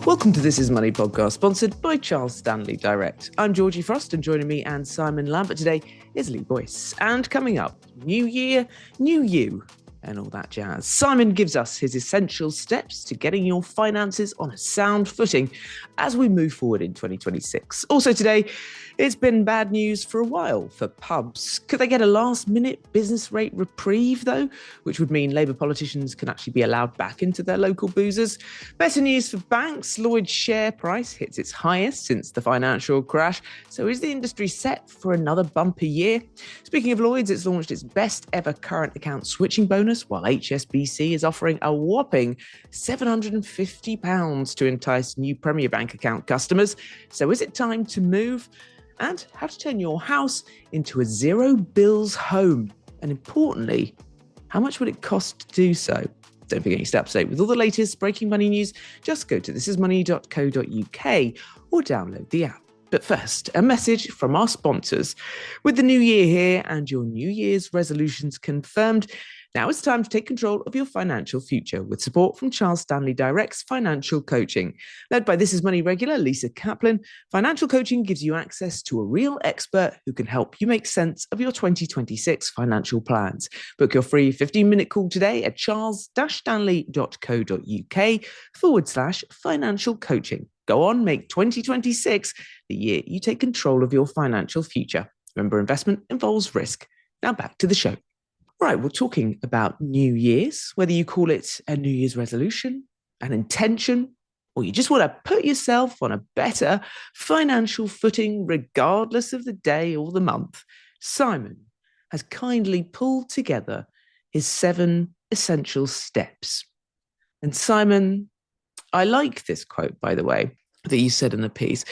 Welcome to This Is Money podcast, sponsored by Charles Stanley Direct. I'm Georgie Frost, and joining me and Simon Lambert today is Lee Boyce. And coming up, new year, new you, and all that jazz. Simon gives us his essential steps to getting your finances on a sound footing as we move forward in 2026. Also today, it's been bad news for a while for pubs. Could they get a last-minute business rate reprieve, though? Which would mean Labour politicians can actually be allowed back into their local boozers. Better news for banks. Lloyds' share price hits its highest since the financial crash. So is the industry set for another bumper year? Speaking of Lloyds, it's launched its best ever current account switching bonus, while HSBC is offering a whopping £750 to entice new Premier Bank account customers. So is it time to move? And how to turn your house into a zero bills home. And importantly, how much would it cost to do so? Don't forget you stay up to date with all the latest breaking money news. Just go to thisismoney.co.uk or download the app. But first, a message from our sponsors. With the new year here and your New Year's resolutions confirmed, now it's time to take control of your financial future with support from Charles Stanley Direct's Financial Coaching. Led by This Is Money regular Lisa Kaplan, Financial Coaching gives you access to a real expert who can help you make sense of your 2026 financial plans. Book your free 15-minute call today at charles-stanley.co.uk/financial coaching. Go on, make 2026 the year you take control of your financial future. Remember, investment involves risk. Now back to the show. Right, we're talking about New Year's, whether you call it a New Year's resolution, an intention, or you just want to put yourself on a better financial footing regardless of the day or the month. Simon has kindly pulled together his 7 essential steps. And Simon, I like this quote, by the way, that you said in the piece.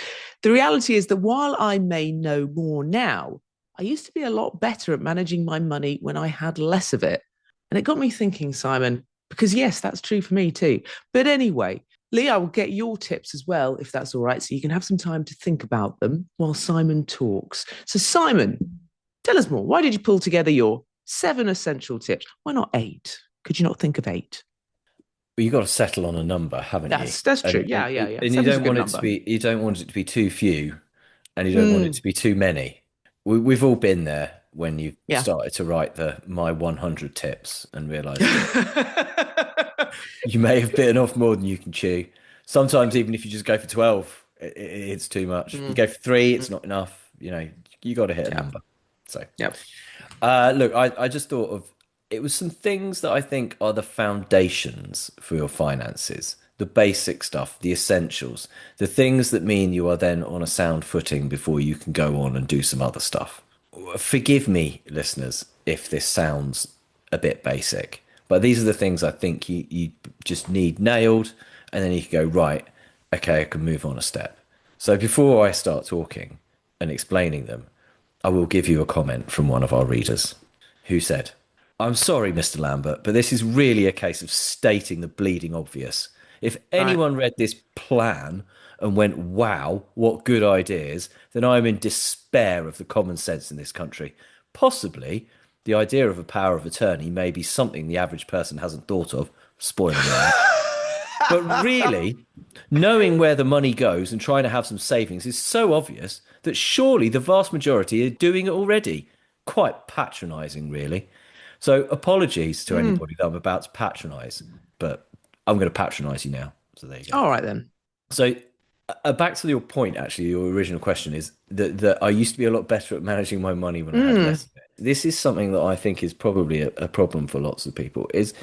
The reality is that while I may know more now, I used to be a lot better at managing my money when I had less of it. And it got me thinking, Simon, because yes, that's true for me too. But anyway, Lee, I will get your tips as well, if that's all right, so you can have some time to think about them while Simon talks. So Simon, tell us more. Why did you pull together your 7 essential tips? Why not 8? Could you not think of 8? Well, you've got to settle on a number, haven't you? That's true. And, Yeah. And you don't want it to be. You don't want it to be too few, and you don't want it to be too many. We've all been there when you've started to write my 100 tips and realised you may have bitten off more than you can chew. Sometimes even if you just go for 12, it's too much. You go for 3, it's not enough. You know, you got to hit a number. So, look, I just thought of, it was some things that I think are the foundations for your finances. The basic stuff, the essentials, the things that mean you are then on a sound footing before you can go on and do some other stuff. Forgive me, listeners, if this sounds a bit basic, but these are the things I think you just need nailed, and then you can go, right, okay, I can move on a step. So before I start talking and explaining them, I will give you a comment from one of our readers who said, "I'm sorry, Mr. Lambert, but this is really a case of stating the bleeding obvious. If anyone read this plan and went, wow, what good ideas, then I'm in despair of the common sense in this country. Possibly the idea of a power of attorney may be something the average person hasn't thought of, spoiling that. But really, knowing where the money goes and trying to have some savings is so obvious that surely the vast majority are doing it already. Quite patronising, really. So apologies to anybody that I'm about to patronise, but I'm going to patronise you now. So there you go. All right, then. So back to your point, actually, your original question is that I used to be a lot better at managing my money when I had less of it. This is something that I think is probably a problem for lots of people, is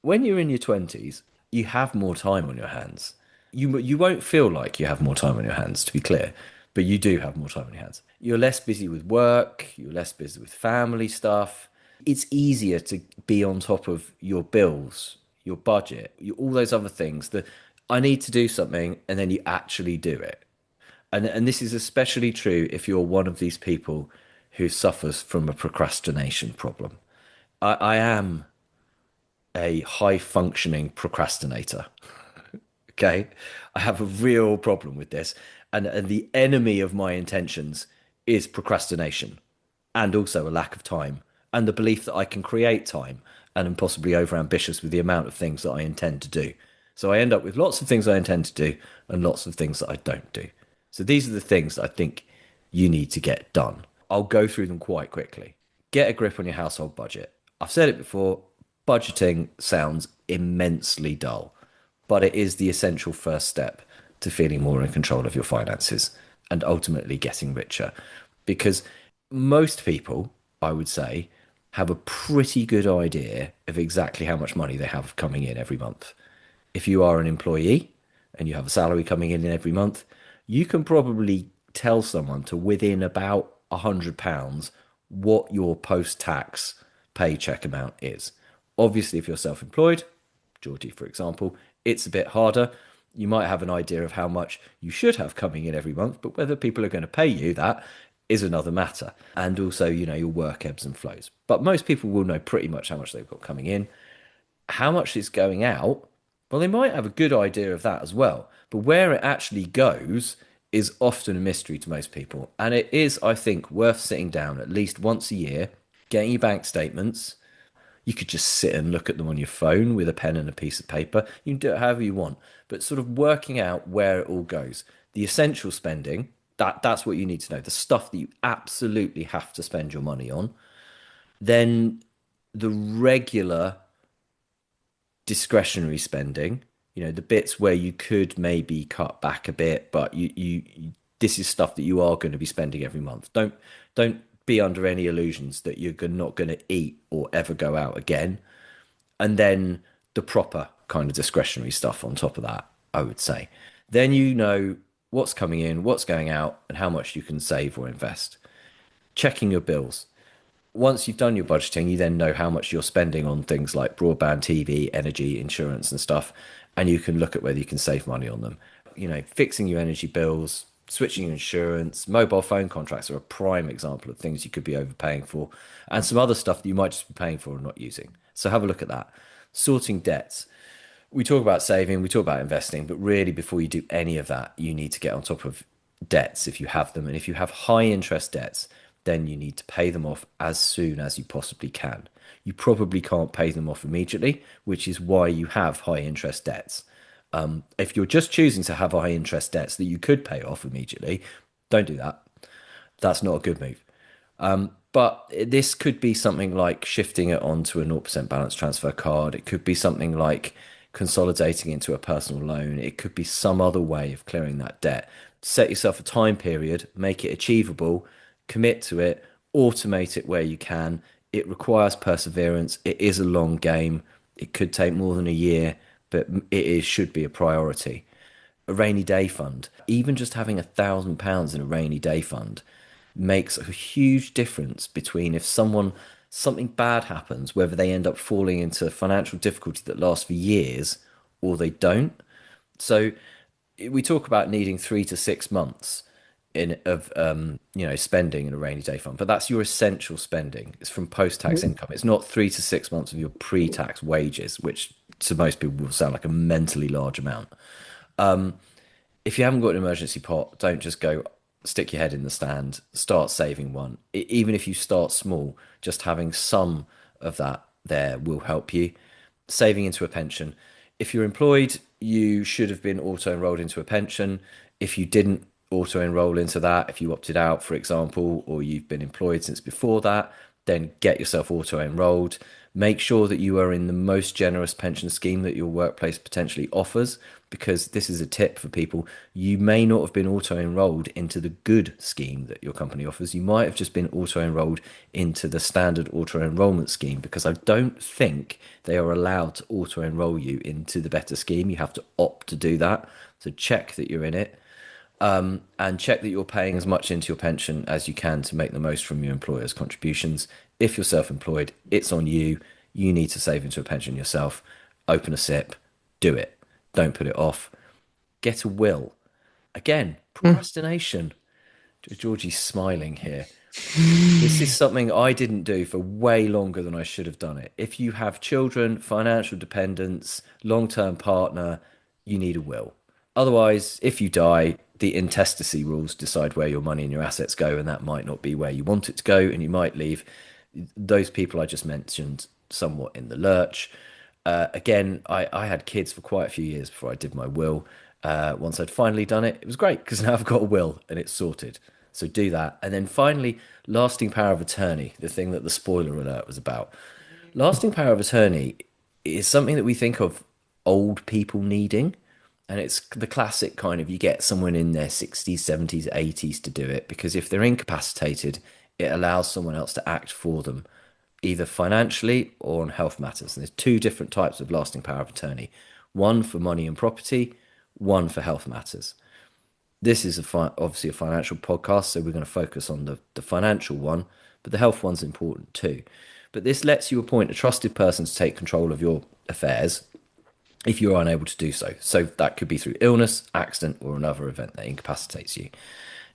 when you're in your 20s, you have more time on your hands. You won't feel like you have more time on your hands, to be clear, but you do have more time on your hands. You're less busy with work. You're less busy with family stuff. It's easier to be on top of your bills, your budget, all those other things that I need to do something, and then you actually do it. And this is especially true if you're one of these people who suffers from a procrastination problem. I am a high functioning procrastinator. Okay. I have a real problem with this. And the enemy of my intentions is procrastination, and also a lack of time, and the belief that I can create time and am possibly overambitious with the amount of things that I intend to do. So I end up with lots of things I intend to do and lots of things that I don't do. So these are the things that I think you need to get done. I'll go through them quite quickly. Get a grip on your household budget. I've said it before, budgeting sounds immensely dull, but it is the essential first step to feeling more in control of your finances and ultimately getting richer. Because most people, I would say, have a pretty good idea of exactly how much money they have coming in every month. If you are an employee and you have a salary coming in every month, you can probably tell someone to within about £100 what your post-tax paycheck amount is. Obviously, if you're self-employed, Georgie, for example, it's a bit harder. You might have an idea of how much you should have coming in every month, but whether people are going to pay you that is another matter. And also, your work ebbs and flows. But most people will know pretty much how much they've got coming in. How much is going out? Well, they might have a good idea of that as well. But where it actually goes is often a mystery to most people. And it is, I think, worth sitting down at least once a year, getting your bank statements. You could just sit and look at them on your phone with a pen and a piece of paper. You can do it however you want, but sort of working out where it all goes. The essential spending, that's what you need to know. The stuff that you absolutely have to spend your money on. Then the regular discretionary spending, the bits where you could maybe cut back a bit, but you this is stuff that you are going to be spending every month. Don't be under any illusions that you're not going to eat or ever go out again. And then the proper kind of discretionary stuff on top of that, I would say. Then you know what's coming in, what's going out, and how much you can save or invest. Checking your bills. Once you've done your budgeting, you then know how much you're spending on things like broadband, TV, energy, insurance and stuff. And you can look at whether you can save money on them. Fixing your energy bills, switching your insurance, mobile phone contracts are a prime example of things you could be overpaying for, and some other stuff that you might just be paying for and not using. So have a look at that. Sorting debts. We talk about saving, we talk about investing, but really before you do any of that, you need to get on top of debts if you have them. And if you have high interest debts, then you need to pay them off as soon as you possibly can. You probably can't pay them off immediately, which is why you have high interest debts. If you're just choosing to have high interest debts that you could pay off immediately, don't do that. That's not a good move. But this could be something like shifting it onto a 0% balance transfer card. It could be something like consolidating into a personal loan. It could be some other way of clearing that debt. Set yourself a time period, make it achievable, commit to it, automate it where you can. It requires perseverance. It is a long game. It could take more than a year, but should be a priority. A rainy day fund, even just having £1,000 in a rainy day fund makes a huge difference between if something bad happens, whether they end up falling into financial difficulty that lasts for years or they don't. So we talk about needing 3 to 6 months of spending in a rainy day fund, but that's your essential spending. It's from post-tax income. It's not 3 to 6 months of your pre-tax wages, which to most people will sound like a mentally large amount. If you haven't got an emergency pot, don't just go stick your head in the sand. Start saving one. Even if you start small, just having some of that there will help you. Saving into a pension. If you're employed, you should have been auto-enrolled into a pension. If you didn't auto-enroll into that, if you opted out, for example, or you've been employed since before that, then get yourself auto-enrolled. Make sure that you are in the most generous pension scheme that your workplace potentially offers, because this is a tip for people. You may not have been auto-enrolled into the good scheme that your company offers. You might have just been auto-enrolled into the standard auto-enrollment scheme, because I don't think they are allowed to auto-enroll you into the better scheme. You have to opt to do that. So check that you're in it. And check that you're paying as much into your pension as you can to make the most from your employer's contributions. If you're self-employed, it's on you. You need to save into a pension yourself. Open a SIP. Do it. Don't put it off. Get a will. Again, procrastination. Georgie's smiling here. This is something I didn't do for way longer than I should have done it. If you have children, financial dependents, long-term partner, you need a will. Otherwise, if you die, the intestacy rules decide where your money and your assets go, and that might not be where you want it to go, and you might leave those people I just mentioned somewhat in the lurch. Again, I had kids for quite a few years before I did my will. Once I'd finally done it, it was great because now I've got a will and it's sorted. So do that. And then finally, lasting power of attorney, the thing that the spoiler alert was about. Lasting power of attorney is something that we think of old people needing. And it's the classic kind of you get someone in their 60s, 70s, 80s to do it because if they're incapacitated, it allows someone else to act for them, either financially or on health matters. And there's two different types of lasting power of attorney, one for money and property, one for health matters. This is obviously a financial podcast, so we're going to focus on the financial one, but the health one's important too. But this lets you appoint a trusted person to take control of your affairs if you're unable to do so. So that could be through illness, accident, or another event that incapacitates you.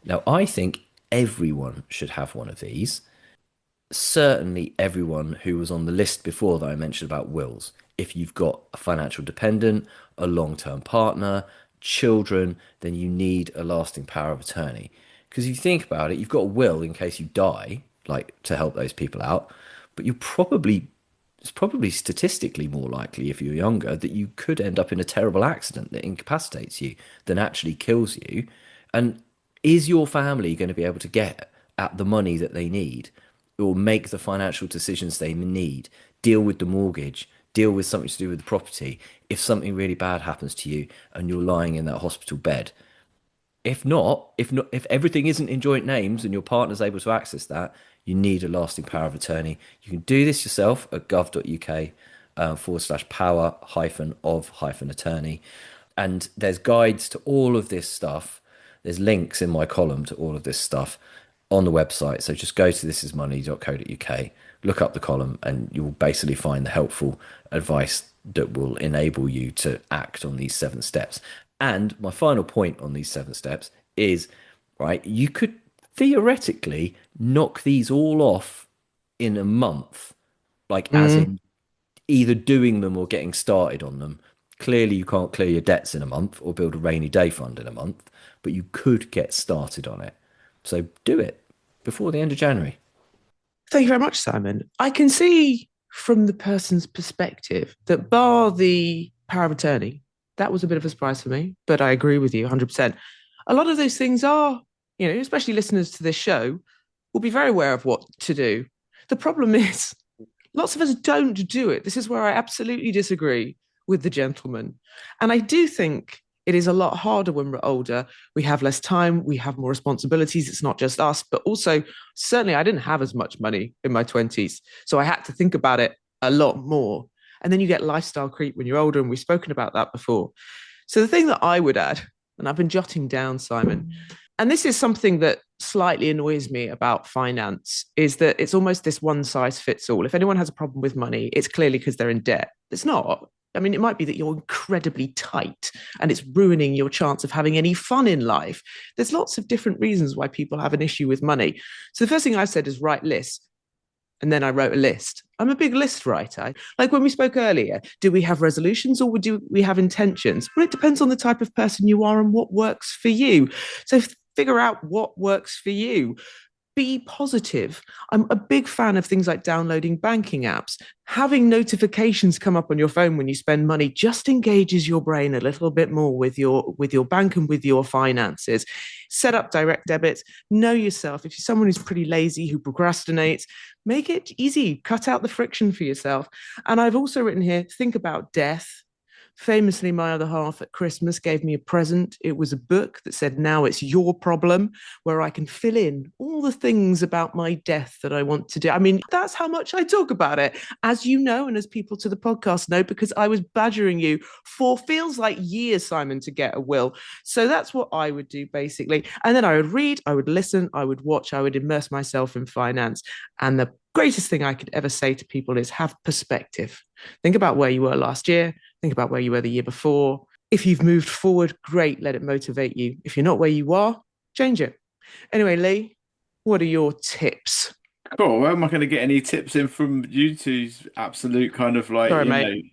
Now, I think everyone should have one of these. Certainly everyone who was on the list before that I mentioned about wills. If you've got a financial dependent, a long-term partner, children, then you need a lasting power of attorney. Because if you think about it, you've got a will in case you die, like to help those people out, but it's probably statistically more likely if you're younger that you could end up in a terrible accident that incapacitates you than actually kills you. And is your family going to be able to get at the money that they need or make the financial decisions they need, deal with the mortgage, deal with something to do with the property if something really bad happens to you and you're lying in that hospital bed? If everything isn't in joint names and your partner's able to access that, you need a lasting power of attorney. You can do this yourself at gov.uk/power of attorney. And there's guides to all of this stuff. There's links in my column to all of this stuff on the website. So just go to thisismoney.co.uk, look up the column, and you'll basically find the helpful advice that will enable you to act on these 7 steps. And my final point on these 7 steps is, right, you could theoretically knock these all off in a month, like as in either doing them or getting started on them. Clearly, you can't clear your debts in a month or build a rainy day fund in a month, but you could get started on it. So do it before the end of January. Thank you very much, Simon. I can see from the person's perspective that bar the power of attorney, that was a bit of a surprise for me, but I agree with you 100%. A lot of those things are, especially listeners to this show, will be very aware of what to do. The problem is, lots of us don't do it. This is where I absolutely disagree with the gentleman. And I do think it is a lot harder when we're older. We have less time, we have more responsibilities. It's not just us, but also, certainly I didn't have as much money in my 20s. So I had to think about it a lot more. And then you get lifestyle creep when you're older, and we've spoken about that before. So the thing that I would add, and I've been jotting down, Simon, and this is something that slightly annoys me about finance, is that it's almost this one size fits all. If anyone has a problem with money, it's clearly because they're in debt. It's not. I mean, it might be that you're incredibly tight and it's ruining your chance of having any fun in life. There's lots of different reasons why people have an issue with money. So the first thing I said is write lists. And then I wrote a list. I'm a big list writer. Like when we spoke earlier, do we have resolutions or do we have intentions? Well, it depends on the type of person you are and what works for you. So figure out what works for you. Be positive. I'm a big fan of things like downloading banking apps. Having notifications come up on your phone when you spend money just engages your brain a little bit more with your bank and with your finances. Set up direct debits. Know yourself. If you're someone who's pretty lazy, who procrastinates, make it easy. Cut out the friction for yourself. And I've also written here, think about death. Famously, my other half at Christmas gave me a present. It was a book that said, "Now it's your problem," where I can fill in all the things about my death that I want to do. I mean, that's how much I talk about it, as you know, and as people to the podcast know, because I was badgering you for feels like years, Simon, to get a will. So that's what I would do, basically. And then I would read, I would listen, I would watch, I would immerse myself in finance. And the greatest thing I could ever say to people is have perspective. Think about where you were last year. Think about where you were the year before. If you've moved forward, great, let it motivate you. If you're not where you are, change it. Anyway, Lee, what are your tips Cool. Where am I going to get any tips in from you two's absolute kind of like, Sorry, mate.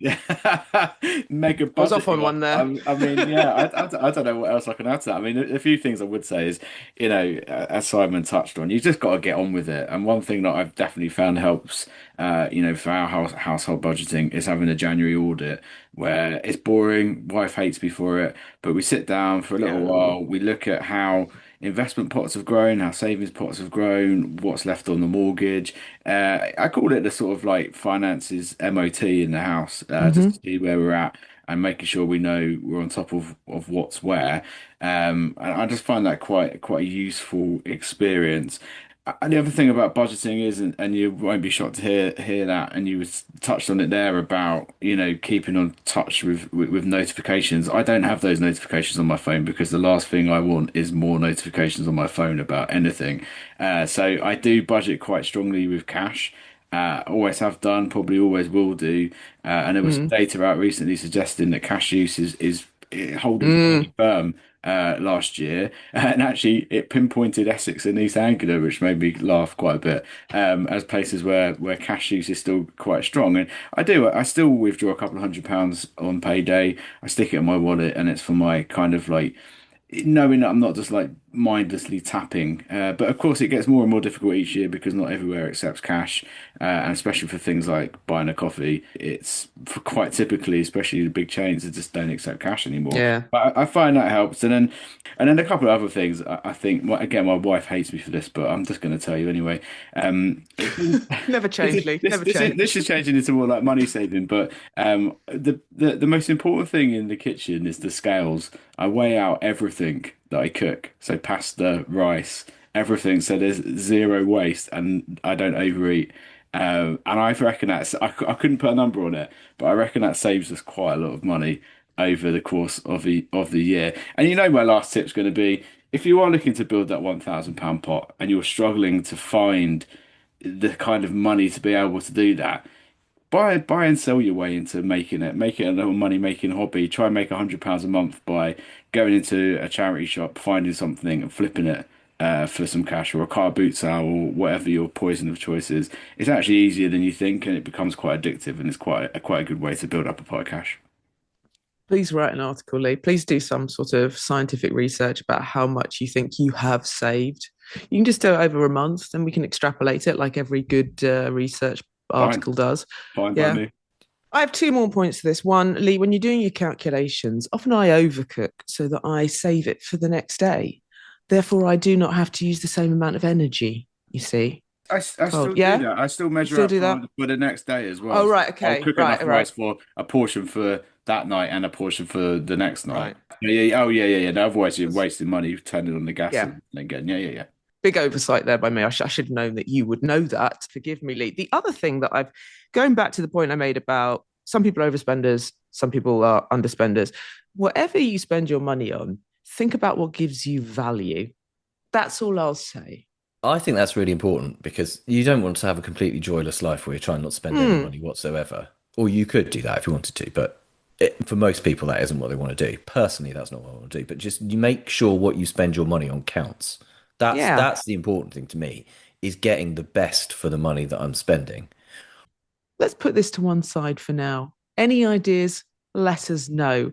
mega I was off budgeting? on one there. I mean, yeah, I don't know what else I can add to that. I mean, a few things I would say is, as Simon touched on, you just got to get on with it. And one thing that I've definitely found helps, for our household budgeting is having a January audit where it's boring. Wife hates me for it, but we sit down for a little No. while. We look at how investment pots have grown, how savings pots have grown, what's left on the mortgage. I call it the sort of like finances MOT in the house, just to Hmm. see where we're at and making sure we know we're on top of what's where. And I just find that quite a useful experience. And the other thing about budgeting is, and you won't be shocked to hear that, and you was touched on it there about, keeping on touch with notifications. I don't have those notifications on my phone because the last thing I want is more notifications on my phone about anything. So I do budget quite strongly with cash. Always have done, probably always will do. And there was some Mm. data out recently suggesting that cash use is holding Mm. pretty firm last year, and actually it pinpointed Essex and East Anglia, which made me laugh quite a bit, as places where cash use is still quite strong. And I still withdraw a couple of £100 on payday. I stick it in my wallet, and it's for my kind of like knowing that I'm not just like mindlessly tapping. But of course, it gets more and more difficult each year because not everywhere accepts cash, and especially for things like buying a coffee, it's for quite typically, especially the big chains, that just don't accept cash anymore. Yeah. But I find that helps, and then a couple of other things. I think, well, again, my wife hates me for this, but I'm just going to tell you anyway. Never change, Lee. Never This change. is changing into more like money saving, but the most important thing in the kitchen is the scales. I weigh out everything that I cook, so pasta, rice, everything, so there's zero waste, and I don't overeat. And I reckon I couldn't put a number on it, but I reckon that saves us quite a lot of money over the course of the year. And my last tip's going to be if you are looking to build that £1,000 pot and you're struggling to find the kind of money to be able to do that, buy and sell your way into making it. Make it a little money making hobby. Try and make £100 a month by going into a charity shop, finding something and flipping it for some cash, or a car boot sale, or whatever your poison of choice is. It's actually easier than you think, and it becomes quite addictive, and it's quite a good way to build up a pot of cash. Please write an article, Lee. Please do some sort of scientific research about how much you think you have saved. You can just do it over a month, then we can extrapolate it like every good research Fine, article does. fine by Yeah. me. I have two more points to this. One, Lee, when you're doing your calculations, often I overcook so that I save it for the next day. Therefore, I do not have to use the same amount of energy, you see. I Oh, still do yeah? that. I still You measure still out do that? for the next day as well. Oh, So right. I'll Okay. cook Right. enough Right. rice for a portion for that night and a portion for the next night. Right. Yeah, yeah, yeah. Oh, yeah, yeah, yeah. No, otherwise you're That's, wasting money. You've turned it on the gas yeah. and again. Yeah, yeah, yeah. Big oversight there by me. I should have known that you would know that. Forgive me, Lee. The other thing that going back to the point I made about some people are overspenders, some people are underspenders. Whatever you spend your money on, think about what gives you value. That's all I'll say. I think that's really important because you don't want to have a completely joyless life where you're trying not to spend any Mm, money whatsoever. Or you could do that if you wanted to, but for most people, that isn't what they want to do. Personally, that's not what I want to do. But just you make sure what you spend your money on counts. yeah. That's the important thing to me is getting the best for the money that I'm spending. Let's put this to one side for now. Any ideas? Let us know.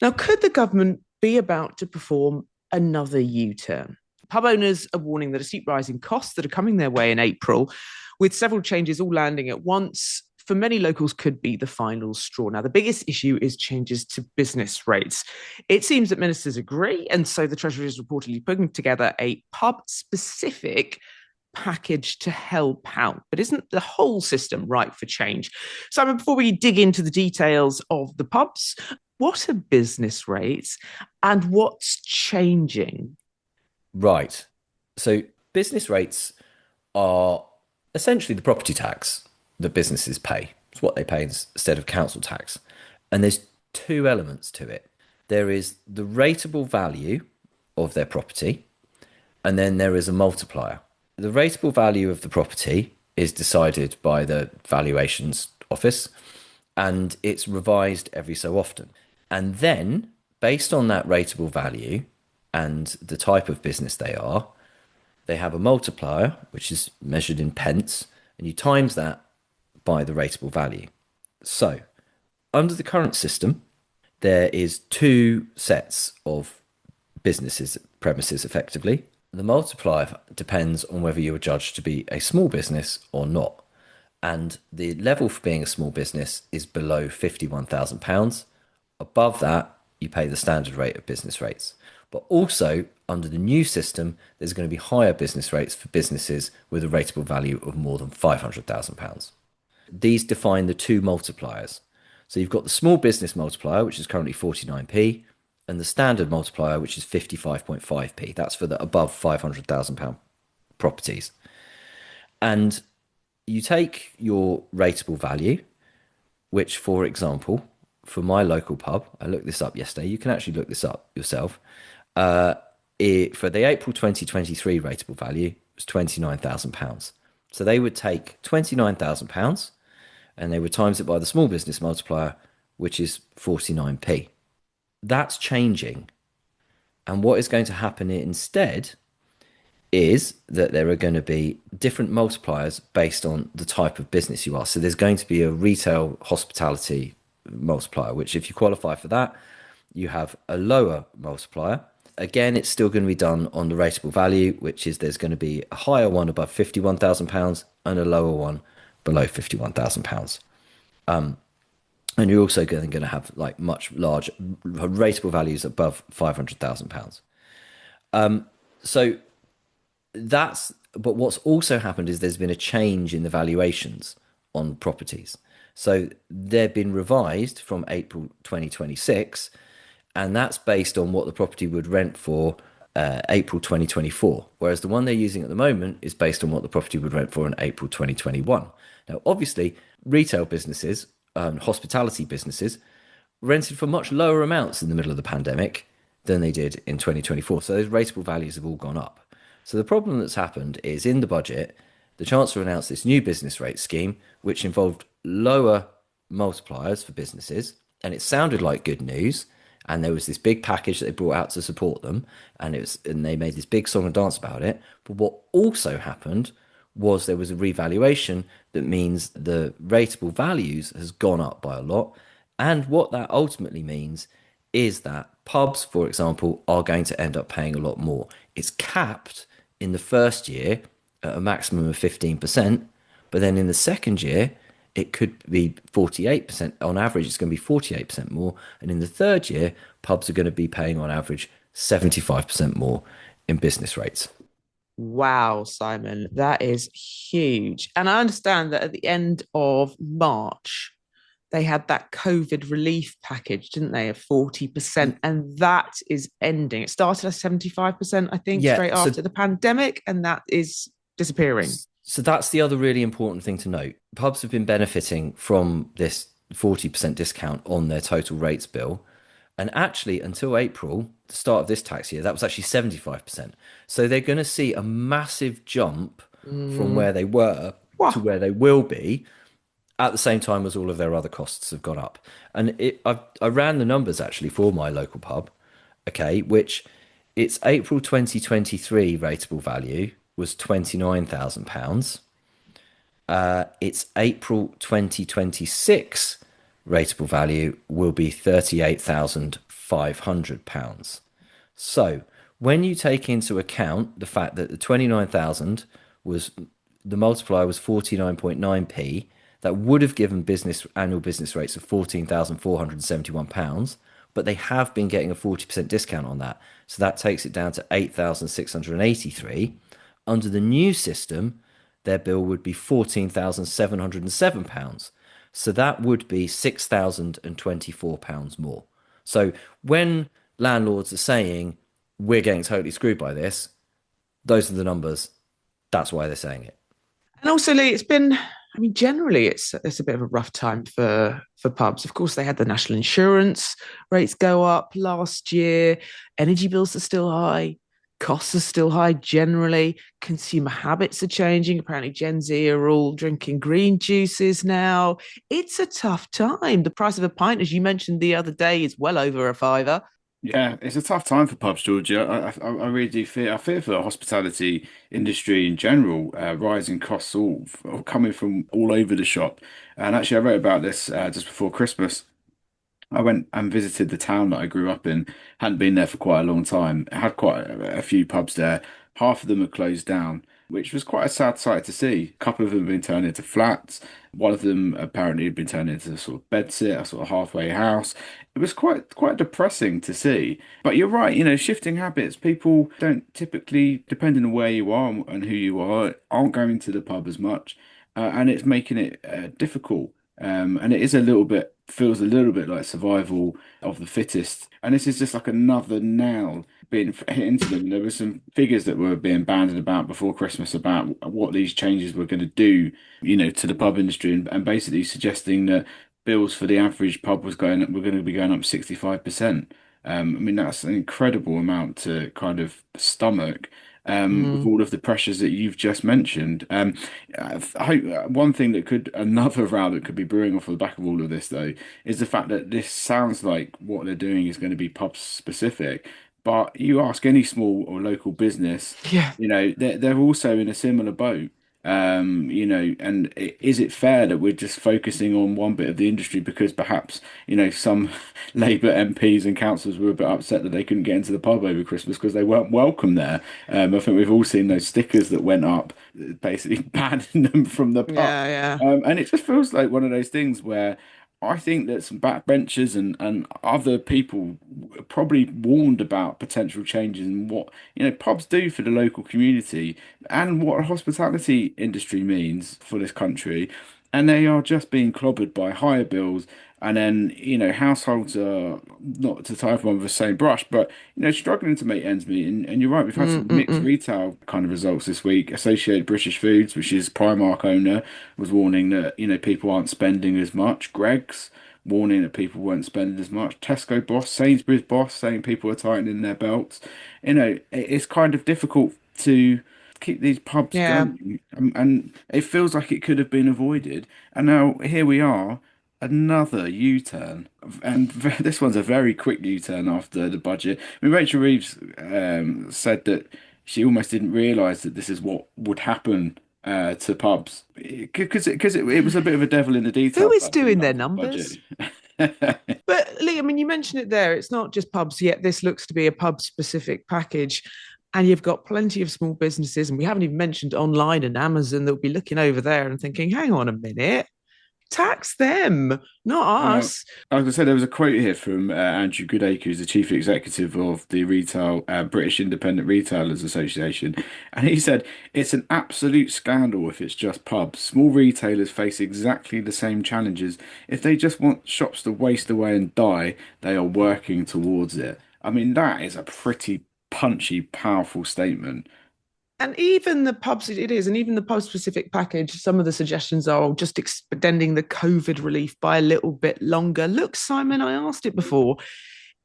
Now, could the government be about to perform another U turn? Pub owners are warning that a steep rise in costs that are coming their way in April, with several changes all landing at once, for many locals could be the final straw. Now, the biggest issue is changes to business rates. It seems that ministers agree, and so the Treasury is reportedly putting together a pub specific package to help out. But isn't the whole system ripe for change? Simon, before we dig into the details of the pubs, what are business rates and what's changing? Right. So business rates are essentially the property tax that businesses pay. It's what they pay instead of council tax. And there's two elements to it. There is the rateable value of their property, and then there is a multiplier. The rateable value of the property is decided by the valuations office, and it's revised every so often. And then, based on that rateable value and the type of business they are, they have a multiplier, which is measured in pence, and you times that by the rateable value. So under the current system, there is two sets of premises effectively. The multiplier depends on whether you are judged to be a small business or not. And the level for being a small business is below £51,000. Above that, you pay the standard rate of business rates. But also, under the new system, there's going to be higher business rates for businesses with a rateable value of more than £500,000. These define the two multipliers. So you've got the small business multiplier, which is currently 49p, and the standard multiplier, which is 55.5p. That's for the above £500,000 properties. And you take your rateable value, which, for example, for my local pub, I looked this up yesterday. You can actually look this up yourself. For the April 2023 rateable value, it was £29,000. So they would take £29,000 and they would times it by the small business multiplier, which is 49p. That's changing. And what is going to happen instead is that there are going to be different multipliers based on the type of business you are. So there's going to be a retail hospitality multiplier, which if you qualify for that, you have a lower multiplier. Again, it's still going to be done on the rateable value, which is there's going to be a higher one above £51,000 and a lower one below £51,000. And you're also going to have like much larger rateable values above £500,000. So but what's also happened is there's been a change in the valuations on properties. So they've been revised from April 2026, and that's based on what the property would rent for April 2024, whereas the one they're using at the moment is based on what the property would rent for in April 2021. Now, obviously, retail businesses, hospitality businesses, rented for much lower amounts in the middle of the pandemic than they did in 2024. So those rateable values have all gone up. So the problem that's happened is in the budget, the Chancellor announced this new business rate scheme, which involved lower multipliers for businesses, and it sounded like good news. And there was this big package that they brought out to support them, and they made this big song and dance about it. But what also happened was there was a revaluation that means the rateable values has gone up by a lot. And what that ultimately means is that pubs, for example, are going to end up paying a lot more. It's capped in the first year at a maximum of 15%, but then in the second year, it could be 48%. On average, it's going to be 48% more. And in the third year, pubs are going to be paying on average 75% more in business rates. Wow, Simon, that is huge. And I understand that at the end of March, they had that COVID relief package, didn't they, of 40%? And that is ending. It started at 75%, I think, straight after the pandemic, and that is disappearing. So that's the other really important thing to note. Pubs have been benefiting from this 40% discount on their total rates bill. And actually, until April, the start of this tax year, that was actually 75%. So they're going to see a massive jump from where they were to where they will be at the same time as all of their other costs have gone up. And I ran the numbers actually for my local pub, okay, which its April 2023 rateable value was £29,000. Its April 2026 rateable value will be £38,500. So when you take into account the fact that the 29,000 was, the multiplier was 49.9p, that would have given annual business rates of £14,471, but they have been getting a 40% discount on that. So that takes it down to £8,683. Under the new system, their bill would be £14,707. So that would be £6,024 more. So when landlords are saying, we're getting totally screwed by this, those are the numbers. That's why they're saying it. And also, Lee, it's been, generally it's a bit of a rough time for pubs. Of course, they had the national insurance rates go up last year. Energy bills are still high. Costs are still high generally. Consumer habits are changing. Apparently, Gen Z are all drinking green juices now. It's a tough time. The price of a pint, as you mentioned the other day, is well over £5. Yeah, it's a tough time for pubs, Georgia. I really do fear. I fear for the hospitality industry in general. Rising costs all coming from all over the shop. And actually, I wrote about this just before Christmas. I went and visited the town that I grew up in. Hadn't been there for quite a long time. Had quite a few pubs there. Half of them had closed down, which was quite a sad sight to see. A couple of them had been turned into flats. One of them apparently had been turned into a sort of bedsit, a sort of halfway house. It was quite depressing to see. But you're right, shifting habits. People don't typically, depending on where you are and who you are, aren't going to the pub as much, and it's making it difficult. And it is a little bit, feels a little bit like survival of the fittest. And this is just like another nail being hit into them. There were some figures that were being bandied about before Christmas about what these changes were going to do, to the pub industry, and basically suggesting that bills for the average pub were going to be going up 65%. I mean, that's an incredible amount to kind of stomach. With Mm, all of the pressures that you've just mentioned. I hope one thing another row that could be brewing off the back of all of this, though, is the fact that this sounds like what they're doing is going to be pub specific. But you ask any small or local business, yeah. they're also in a similar boat. And is it fair that we're just focusing on one bit of the industry because perhaps, some Labour MPs and councillors were a bit upset that they couldn't get into the pub over Christmas because they weren't welcome there. I think we've all seen those stickers that went up, basically banning them from the pub. Yeah, yeah. And it just feels like one of those things where I think that some backbenchers and other people probably warned about potential changes and what, pubs do for the local community and what a hospitality industry means for this country. And they are just being clobbered by higher bills. And then, households are not to tie everyone with the same brush, but, struggling to make ends meet. And you're right, we've had some mixed Mm. retail kind of results this week. Associated British Foods, which is Primark owner, was warning that, people aren't spending as much. Greggs warning that people weren't spending as much. Tesco boss, Sainsbury's boss saying people are tightening their belts. It's kind of difficult to keep these pubs Yeah. going, and it feels like it could have been avoided. And now here we are, another U-turn, and this one's a very quick U-turn after the budget. I mean, Rachel Reeves said that she almost didn't realise that this is what would happen to pubs because it was a bit of a devil in the Who detail is type thing doing their after the budget. numbers? But Lee, I mean, you mentioned it there. It's not just pubs yet. This looks to be a pub specific package. And you've got plenty of small businesses. And we haven't even mentioned online and Amazon that will be looking over there and thinking, hang on a minute, tax them, not Uh, us. I was going to say there was a quote here from Andrew Goodacre, who's the chief executive of the retail British Independent Retailers Association, and he said it's an absolute scandal if it's just pubs. Small retailers face exactly the same challenges. If they just want shops to waste away and die, they are working towards it. I mean, that is a pretty punchy, powerful statement. And even the pubs, it is, and even the pub specific package, some of the suggestions are just extending the COVID relief by a little bit longer. Look, Simon, I asked it before.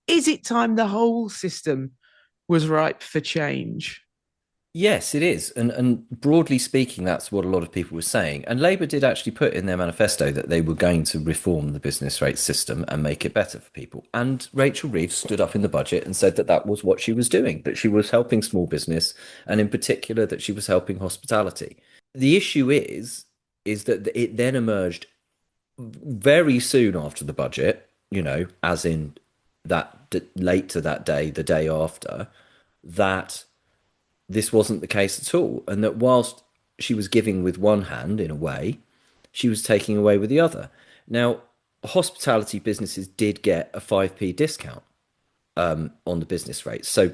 Is it time the whole system was ripe for change? Yes, it is. And broadly speaking, that's what a lot of people were saying. And Labour did actually put in their manifesto that they were going to reform the business rate system and make it better for people. And Rachel Reeves stood up in the budget and said that that was what she was doing, that she was helping small business, and in particular that she was helping hospitality. The issue is that it then emerged very soon after the budget, as in late to that day, the day after, that this wasn't the case at all. And that whilst she was giving with one hand, in a way, she was taking away with the other. Now, hospitality businesses did get a 5p discount on the business rate. So,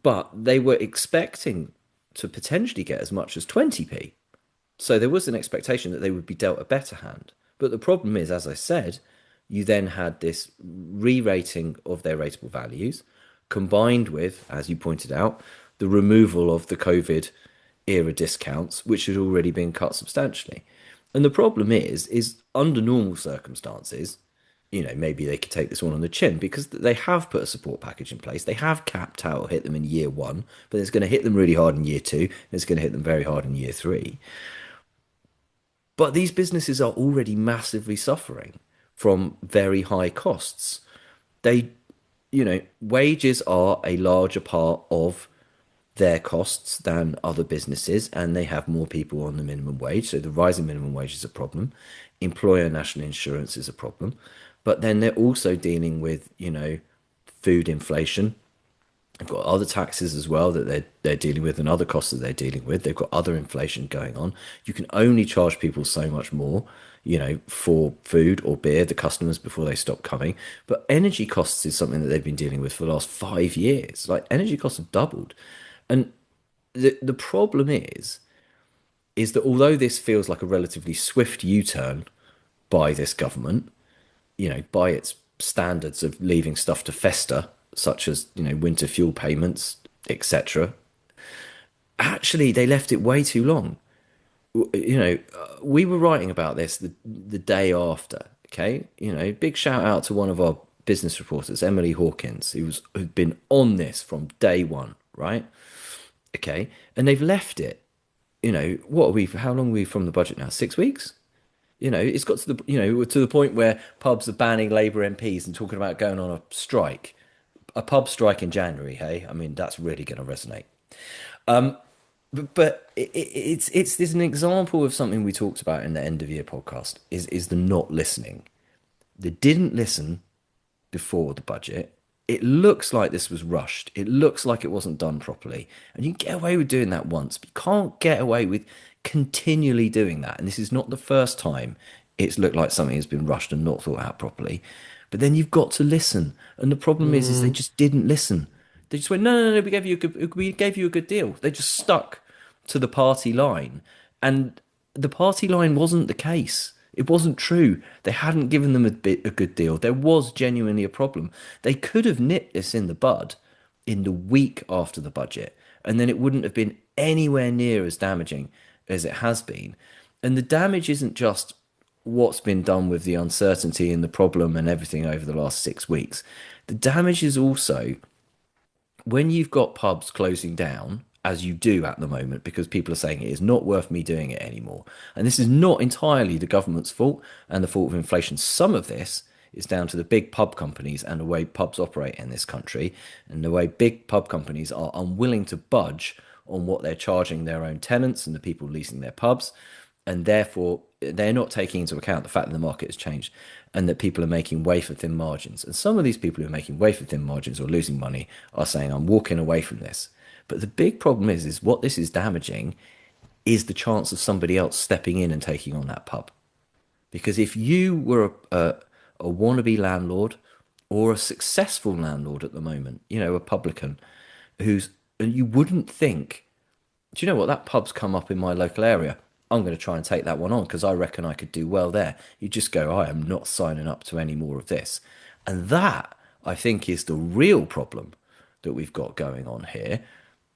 but they were expecting to potentially get as much as 20p. So there was an expectation that they would be dealt a better hand. But the problem is, as I said, you then had this re-rating of their rateable values combined with, as you pointed out, the removal of the COVID era discounts, which had already been cut substantially. And the problem is under normal circumstances, maybe they could take this one on the chin because they have put a support package in place. They have capped how it'll hit them in year one, but it's going to hit them really hard in year two, and it's going to hit them very hard in year three. But these businesses are already massively suffering from very high costs. They wages are a larger part of their costs than other businesses, and they have more people on the minimum wage. So the rising minimum wage is a problem. Employer national insurance is a problem. But then they're also dealing with, food inflation. They've got other taxes as well that they're dealing with, and other costs that they're dealing with. They've got other inflation going on. You can only charge people so much more, for food or beer, the customers, before they stop coming. But energy costs is something that they've been dealing with for the last 5 years. Like, energy costs have doubled. And the problem is that although this feels like a relatively swift U-turn by this government, by its standards of leaving stuff to fester, such as, winter fuel payments, etc., actually they left it way too long. We were writing about this the day after, okay? Big shout out to one of our business reporters, Emily Hawkins, who'd been on this from day one, right? Okay, and they've left it. What are we? How long are we from the budget now? 6 weeks. It's got to the point where pubs are banning Labour MPs and talking about going on a strike, a pub strike in January. Hey, I mean, that's really going to resonate. But it's an example of something we talked about in the end of year podcast. Is the not listening? They didn't listen before the budget. It looks like this was rushed. It looks like it wasn't done properly. And you can get away with doing that once, but you can't get away with continually doing that. And this is not the first time it's looked like something has been rushed and not thought out properly. But then you've got to listen. And the problem is they just didn't listen. They just went, no, we gave you a good deal. They just stuck to the party line. And the party line wasn't the case. It wasn't true. They hadn't given them a good deal. There was genuinely a problem. They could have nipped this in the bud in the week after the budget, and then it wouldn't have been anywhere near as damaging as it has been. And the damage isn't just what's been done with the uncertainty and the problem and everything over the last 6 weeks. The damage is also when you've got pubs closing down, as you do at the moment, because people are saying it is not worth me doing it anymore. And this is not entirely the government's fault and the fault of inflation. Some of this is down to the big pub companies and the way pubs operate in this country, and the way big pub companies are unwilling to budge on what they're charging their own tenants and the people leasing their pubs. And therefore, they're not taking into account the fact that the market has changed and that people are making wafer-thin margins. And some of these people who are making wafer-thin margins or losing money are saying, I'm walking away from this. But the big problem is what this is damaging is the chance of somebody else stepping in and taking on that pub. Because if you were a wannabe landlord or a successful landlord at the moment, a publican, and you wouldn't think, do you know what, that pub's come up in my local area. I'm going to try and take that one on because I reckon I could do well there. You just go, I am not signing up to any more of this. And that, I think, is the real problem that we've got going on here.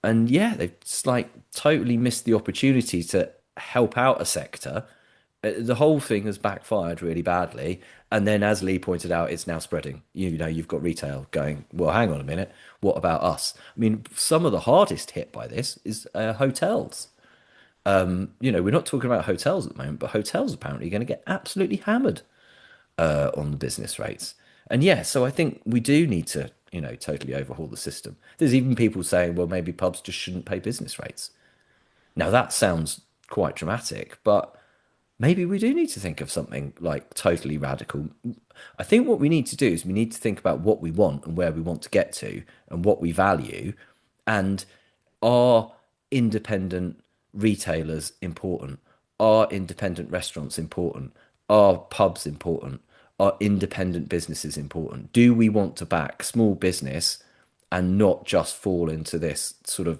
And yeah, they've just totally missed the opportunity to help out a sector. The whole thing has backfired really badly. And then, as Lee pointed out, it's now spreading. You've got retail going, well, hang on a minute. What about us? I mean, some of the hardest hit by this is hotels. We're not talking about hotels at the moment, but hotels apparently are going to get absolutely hammered on the business rates. And yeah, so I think we do need to totally overhaul the system. There's even people saying, well, maybe pubs just shouldn't pay business rates. Now, that sounds quite dramatic, but maybe we do need to think of something totally radical. I think what we need to do is we need to think about what we want and where we want to get to and what we value. And are independent retailers important? Are independent restaurants important? Are pubs important? Are independent businesses important? Do we want to back small business and not just fall into this sort of,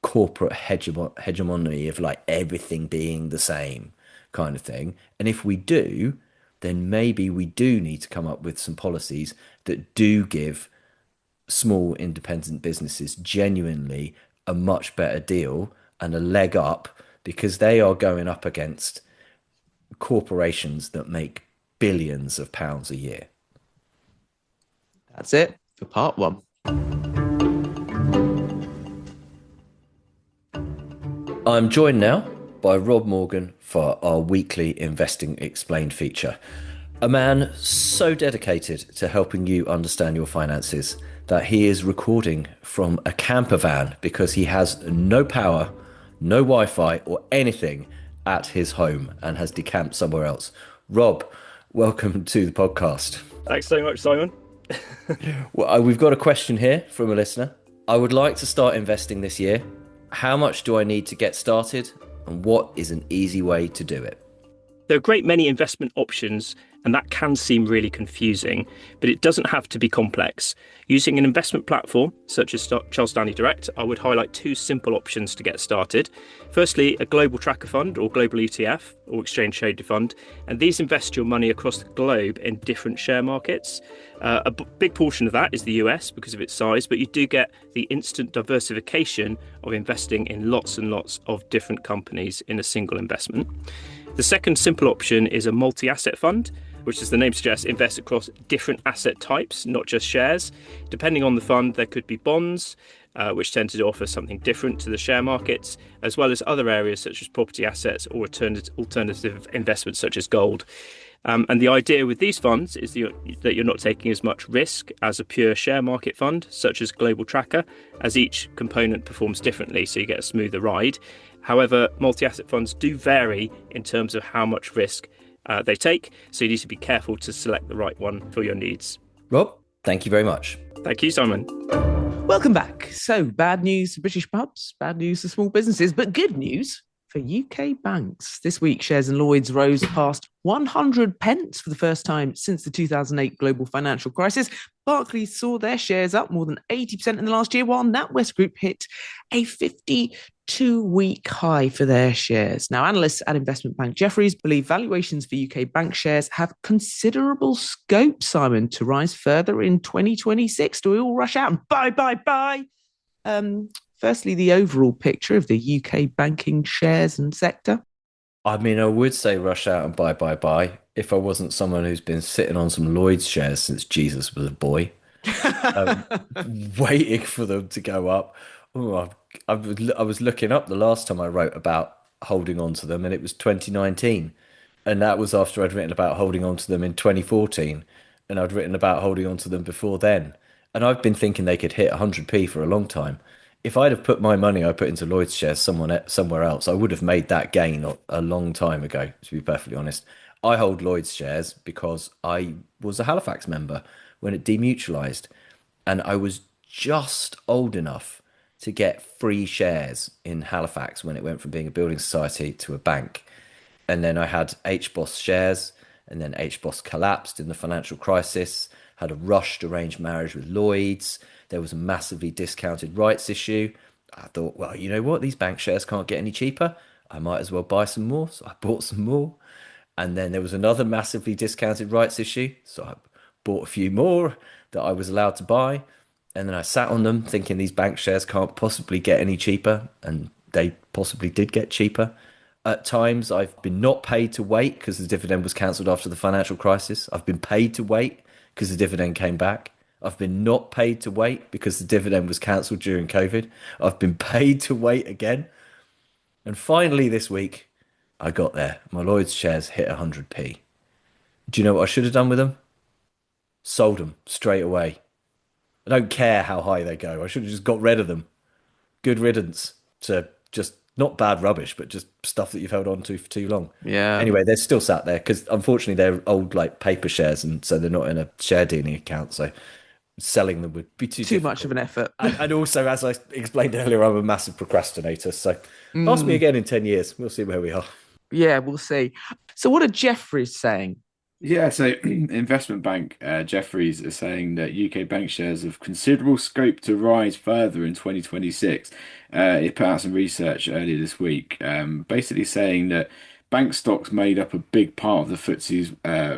corporate hegemony of everything being the same kind of thing? And if we do, then maybe we do need to come up with some policies that do give small independent businesses genuinely a much better deal and a leg up, because they are going up against corporations that make billions of pounds a year. That's it for part one. I'm joined now by Rob Morgan for our weekly Investing Explained feature. A man so dedicated to helping you understand your finances that he is recording from a camper van because he has no power, no Wi-Fi or anything at his home and has decamped somewhere else. Rob, welcome to the podcast. Thanks so much, Simon. Well, we've got a question here from a listener. I would like to start investing this year. How much do I need to get started? And what is an easy way to do it? There are a great many investment options, and that can seem really confusing, but it doesn't have to be complex. Using an investment platform such as Charles Stanley Direct, I would highlight two simple options to get started. Firstly, a global tracker fund or global ETF or exchange traded fund, and these invest your money across the globe in different share markets. A big portion of that is the US because of its size, but you do get the instant diversification of investing in lots and lots of different companies in a single investment. The second simple option is a multi-asset fund, which, as the name suggests, invests across different asset types, not just shares. Depending on the fund, there could be bonds, which tend to offer something different to the share markets, as well as other areas such as property assets or alternative investments such as gold. And the idea with these funds is that you're not taking as much risk as a pure share market fund, such as Global Tracker, as each component performs differently, so you get a smoother ride. However, multi-asset funds do vary in terms of how much risk they take, so you need to be careful to select the right one for your needs. Rob, thank you very much. Thank you, Simon. Welcome back. So, bad news for British pubs, bad news for small businesses, but good news for UK banks. This week, shares in Lloyds rose past 100 pence for the first time since the 2008 global financial crisis. Barclays saw their shares up more than 80% in the last year, while NatWest Group hit a 52-week high for their shares. Now, analysts at investment bank Jefferies believe valuations for UK bank shares have considerable scope, Simon, to rise further in 2026. Do we all rush out and buy? Firstly, the overall picture of the UK banking shares and sector. I mean, I would say rush out and buy if I wasn't someone who's been sitting on some Lloyds shares since Jesus was a boy, waiting for them to go up. Oh, I was looking up the last time I wrote about holding on to them, and it was 2019. And that was after I'd written about holding on to them in 2014. And I'd written about holding on to them before then. And I've been thinking they could hit 100p for a long time. If I'd have put my money I put into Lloyd's shares somewhere else, I would have made that gain a long time ago, to be perfectly honest. I hold Lloyd's shares because I was a Halifax member when it demutualised, and I was just old enough to get free shares in Halifax when it went from being a building society to a bank. And then I had HBOS shares, and then HBOS collapsed in the financial crisis, had a rushed arranged marriage with Lloyds. There was a massively discounted rights issue. I thought, well, you know what? These bank shares can't get any cheaper. I might as well buy some more. So I bought some more. And then there was another massively discounted rights issue. So I bought a few more that I was allowed to buy. And then I sat on them thinking these bank shares can't possibly get any cheaper. And they possibly did get cheaper. At times, I've been not paid to wait because the dividend was cancelled after the financial crisis. I've been paid to wait because the dividend came back. I've been not paid to wait because the dividend was cancelled during COVID. I've been paid to wait again. And finally this week, I got there. My Lloyd's shares hit 100p. Do you know what I should have done with them? Sold them straight away. I don't care how high they go. I should have just got rid of them. Good riddance to just not bad rubbish, but just stuff that you've held on to for too long. Yeah. Anyway, they're still sat there because unfortunately they're old like paper shares, and so they're not in a share dealing account. So selling them would be too much of an effort. and also, as I explained earlier, I'm a massive procrastinator. So ask me again in 10 years. We'll see where we are. Yeah, we'll see. So what are Jefferies saying? Yeah, so investment bank Jefferies is saying that UK bank shares have considerable scope to rise further in 2026. It put out some research earlier this week, basically saying that bank stocks made up a big part of the FTSE's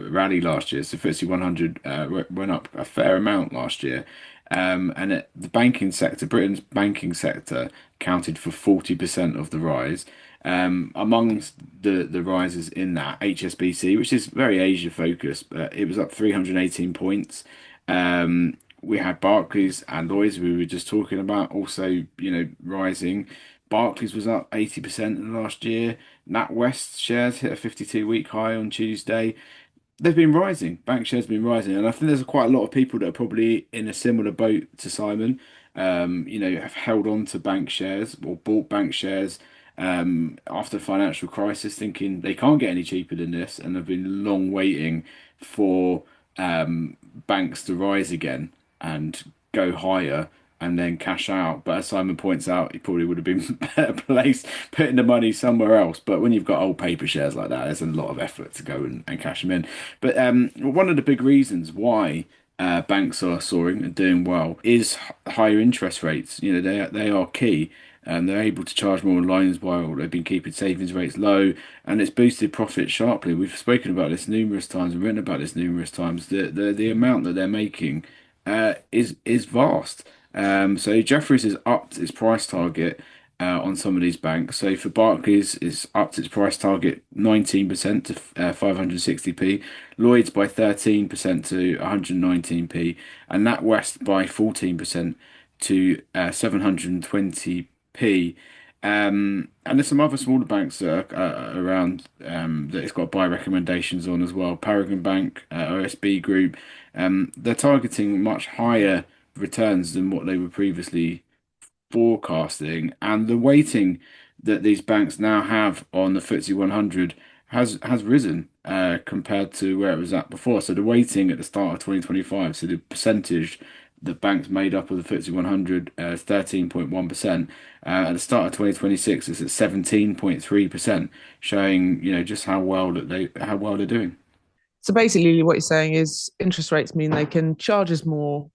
rally last year. So FTSE 100 went up a fair amount last year. The banking sector, Britain's banking sector, accounted for 40% of the rise. Amongst the rises in that, HSBC, which is very Asia focused, it was up 318 points. We had Barclays and Lloyds, we were just talking about, also, rising. Barclays was up 80% in the last year. NatWest shares hit a 52-week high on Tuesday. They've been rising. Bank shares have been rising, and I think there's quite a lot of people that are probably in a similar boat to Simon. Have held on to bank shares or bought bank shares after the financial crisis, thinking they can't get any cheaper than this, and have been long waiting for banks to rise again and go higher and then cash out. But as Simon points out, he probably would have been better placed putting the money somewhere else. But when you've got old paper shares like that, there's a lot of effort to go and cash them in. But one of the big reasons why banks are soaring and doing well is higher interest rates. They are key. They're able to charge more on loans while they've been keeping savings rates low, and it's boosted profits sharply. We've spoken about this numerous times and written about this numerous times. The amount that they're making is vast. So Jefferies has upped its price target on some of these banks. So for Barclays, it's upped its price target 19% to 560p, Lloyds by 13% to 119p, and NatWest by 14% to 720p. And there's some other smaller banks that are around that it's got buy recommendations on as well. Paragon Bank, OSB Group, they're targeting much higher returns than what they were previously forecasting, and the weighting that these banks now have on the FTSE 100 has risen compared to where it was at before. So the weighting at the start of 2025, so the percentage that banks made up of the FTSE 100 is 13.1%. At the start of 2026, it's at 17.3%, showing just how well they're doing. So basically, what you're saying is interest rates mean they can charge us more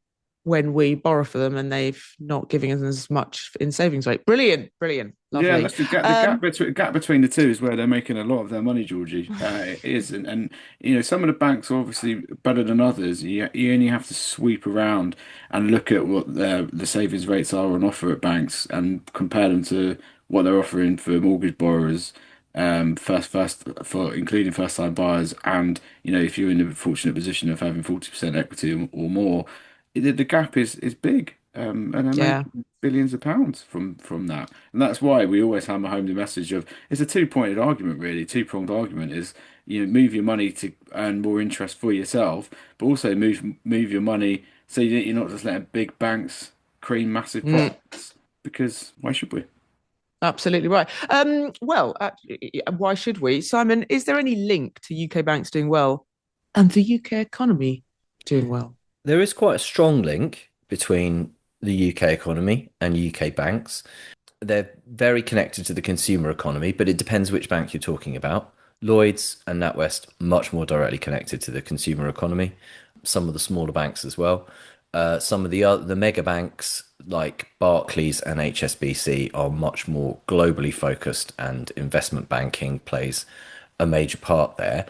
when we borrow for them, and they've not giving us as much in savings rate. Brilliant. Lovely. Yeah, that's the gap between the two is where they're making a lot of their money, Georgie. It is, and some of the banks are obviously better than others. You only have to sweep around and look at what the savings rates are on offer at banks and compare them to what they're offering for mortgage borrowers, first for including first-time buyers, and if you're in the fortunate position of having 40% equity or more, the gap is big. And they're making billions of pounds from that. And that's why we always hammer home the message of it's a two-pointed argument, really. Two-pronged argument is move your money to earn more interest for yourself, but also move your money so you're not just letting big banks cream massive profits, because why should we? Absolutely right. Why should we? Simon, is there any link to UK banks doing well and the UK economy doing well? There is quite a strong link between the UK economy and UK banks. They're very connected to the consumer economy, but it depends which bank you're talking about. Lloyds and NatWest, much more directly connected to the consumer economy. Some of the smaller banks as well. Some of the mega banks like Barclays and HSBC are much more globally focused, and investment banking plays a major part there.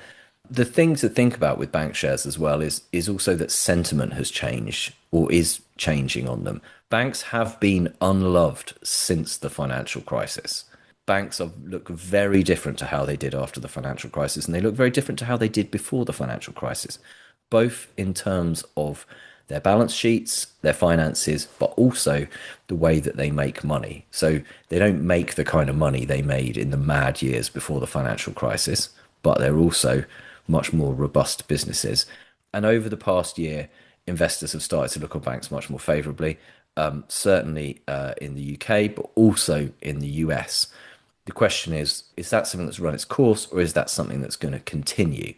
The thing to think about with bank shares as well is also that sentiment has changed or is changing on them. Banks have been unloved since the financial crisis. Banks look very different to how they did after the financial crisis, and they look very different to how they did before the financial crisis, both in terms of their balance sheets, their finances, but also the way that they make money. So they don't make the kind of money they made in the mad years before the financial crisis, but they're also much more robust businesses. And over the past year, investors have started to look on banks much more favourably, certainly in the UK, but also in the US. The question is that something that's run its course, or is that something that's going to continue?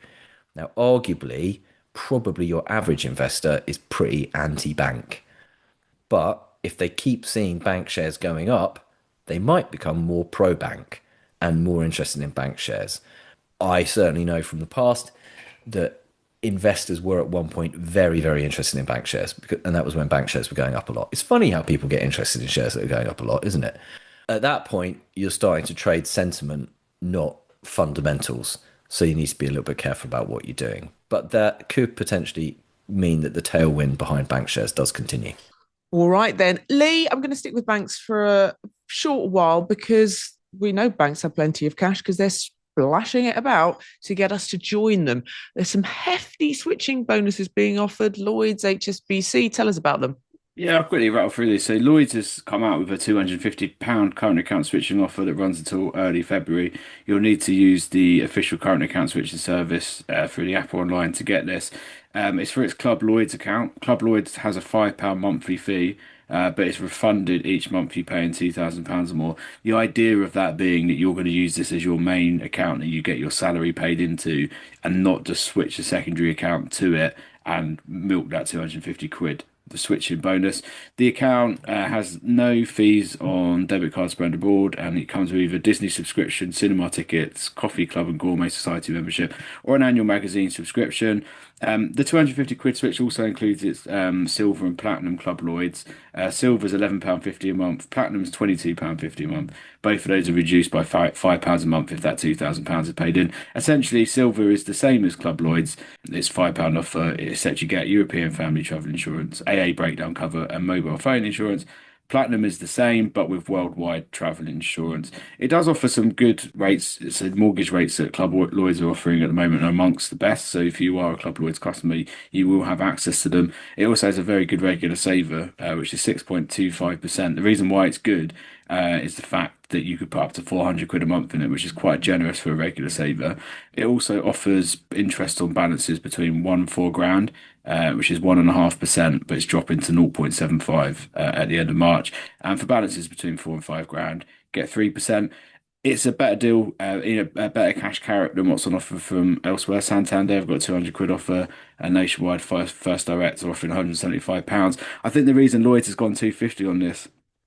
Now, arguably, probably your average investor is pretty anti-bank. But if they keep seeing bank shares going up, they might become more pro-bank and more interested in bank shares. I certainly know from the past that investors were at one point very, very interested in bank shares, and that was when bank shares were going up a lot. It's funny how people get interested in shares that are going up a lot, isn't it? At that point, you're starting to trade sentiment, not fundamentals. So you need to be a little bit careful about what you're doing. But that could potentially mean that the tailwind behind bank shares does continue. All right, then. Lee, I'm going to stick with banks for a short while, because we know banks have plenty of cash because they're splashing it about to get us to join them. There's some hefty switching bonuses being offered. Lloyds, HSBC, tell us about them. Yeah, I'll quickly rattle through this. So Lloyds has come out with a £250 current account switching offer that runs until early February. You'll need to use the official current account switching service through the app or online to get this. It's for its Club Lloyds account. Club Lloyds has a £5 monthly fee, but it's refunded each month you pay in £2,000 or more. The idea of that being that you're going to use this as your main account that you get your salary paid into, and not just switch a secondary account to it and milk that 250 quid, the switching bonus. The account has no fees on debit card spend abroad, and it comes with either Disney subscription, cinema tickets, coffee club and gourmet society membership, or an annual magazine subscription. The 250 quid switch also includes its silver and platinum Club Lloyds. Silver's £11.50 a month, platinum's £22.50 a month. Both of those are reduced by £5 a month if that £2,000 is paid in. Essentially, silver is the same as Club Lloyds. It's £5 off. It sets you get European family travel insurance, AA breakdown cover, and mobile phone insurance. Platinum is the same, but with worldwide travel insurance. It does offer some good rates. So mortgage rates that Club Lloyds are offering at the moment are amongst the best. So if you are a Club Lloyds customer, you will have access to them. It also has a very good regular saver, which is 6.25%. The reason why it's good is the fact that you could put up to 400 quid a month in it, which is quite generous for a regular saver. It also offers interest on balances between 1 and 4 grand, which is 1.5%, but it's dropping to 0.75 at the end of March. And for balances between 4 and 5 grand, get 3%. It's a better deal, a better cash carrot than what's on offer from elsewhere. Santander have got 200 quid offer, and Nationwide First Direct are offering £175. I think the reason Lloyds has gone 250 on this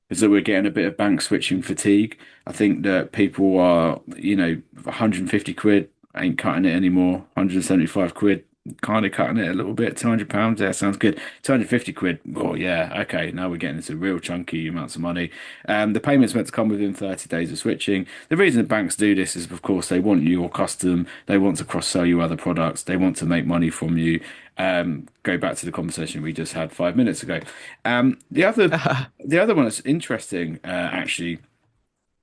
is that we're getting a bit of bank switching fatigue. I think that people are, 150 quid ain't cutting it anymore. 175 quid, kind of cutting it a little bit. £200, yeah, sounds good. 250 quid, oh yeah, okay, now we're getting into real chunky amounts of money. The payment's meant to come within 30 days of switching. The reason that banks do this is, of course, they want your custom, they want to cross-sell you other products, they want to make money from you. Go back to the conversation we just had 5 minutes ago. The other one that's interesting, actually,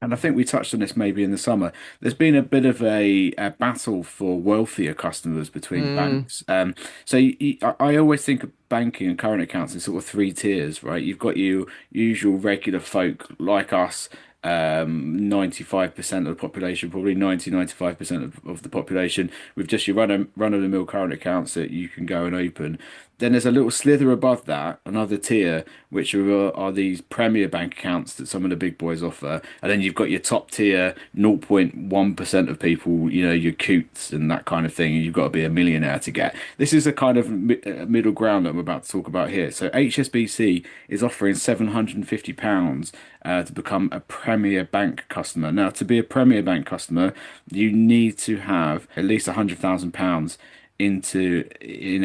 and I think we touched on this maybe in the summer. There's been a bit of a battle for wealthier customers between banks. I always think of banking and current accounts in sort of 3 tiers, right? You've got your usual regular folk like us, 95% of the population, probably 95% of the population, with just your run-of-the-mill current accounts that you can go and open. Then there's a little slither above that, another tier, which are these premier bank accounts that some of the big boys offer. And then you've got your top tier, 0.1% of people, your coots and that kind of thing. And you've got to be a millionaire to get. This is a kind of middle ground that I'm about to talk about here. So HSBC is offering £750 to become a Premier Bank customer. Now, to be a Premier Bank customer, you need to have at least £100,000 in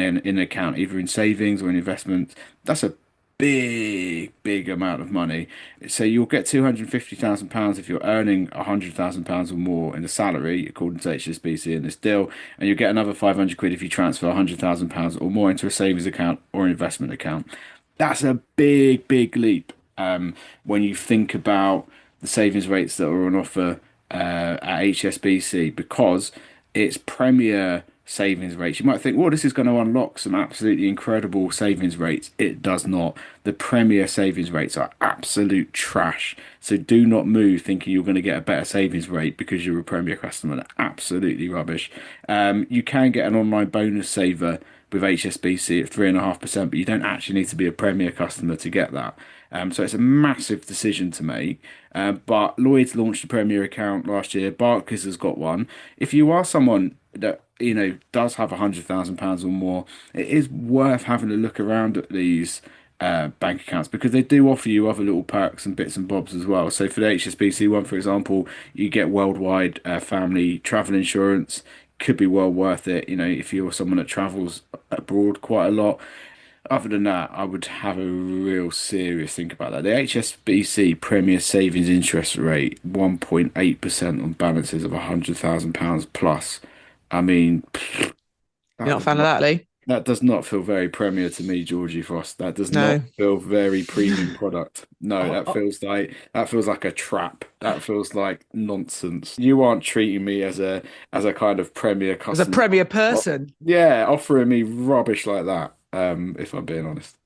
an account, either in savings or in investment. That's a big amount of money. So you'll get £250,000 if you're earning £100,000 or more in a salary, according to HSBC in this deal, and you'll get another 500 quid if you transfer £100,000 or more into a savings account or an investment account. That's a big leap. When you think about the savings rates that are on offer at HSBC, because it's premier savings rates. You might think, well, this is going to unlock some absolutely incredible savings rates. It does not. The premier savings rates are absolute trash. So do not move thinking you're going to get a better savings rate because you're a premier customer. They're absolutely rubbish. You can get an online bonus saver with HSBC at 3.5%, but you don't actually need to be a premier customer to get that. So it's a massive decision to make. But Lloyds launched a Premier account last year. Barclays has got one. If you are someone that does have £100,000 or more, it is worth having a look around at these bank accounts, because they do offer you other little perks and bits and bobs as well. So for the HSBC one, for example, you get worldwide family travel insurance. Could be well worth it, if you're someone that travels abroad quite a lot. Other than that, I would have a real serious think about that. The HSBC Premier Savings Interest Rate, 1.8% on balances of £100,000 plus. I mean, you're not a fan of that, Lee? That does not feel very premier to me, Georgie Frost. That does not feel very premium product. No, that feels like a trap. That feels like nonsense. You aren't treating me as a kind of premier customer. As a premier person. Yeah, offering me rubbish like that. If I'm being honest.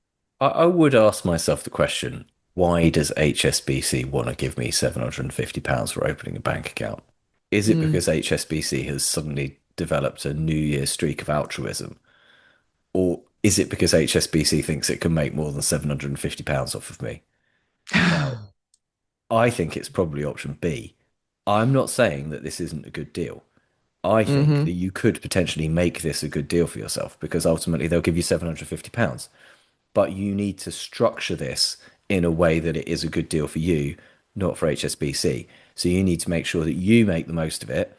I would ask myself the question, why does HSBC want to give me £750 for opening a bank account? Is it because HSBC has suddenly developed a New Year streak of altruism? Or is it because HSBC thinks it can make more than £750 off of me? Now, I think it's probably option B. I'm not saying that this isn't a good deal. I think that you could potentially make this a good deal for yourself because ultimately they'll give you £750. But you need to structure this in a way that it is a good deal for you, not for HSBC. So you need to make sure that you make the most of it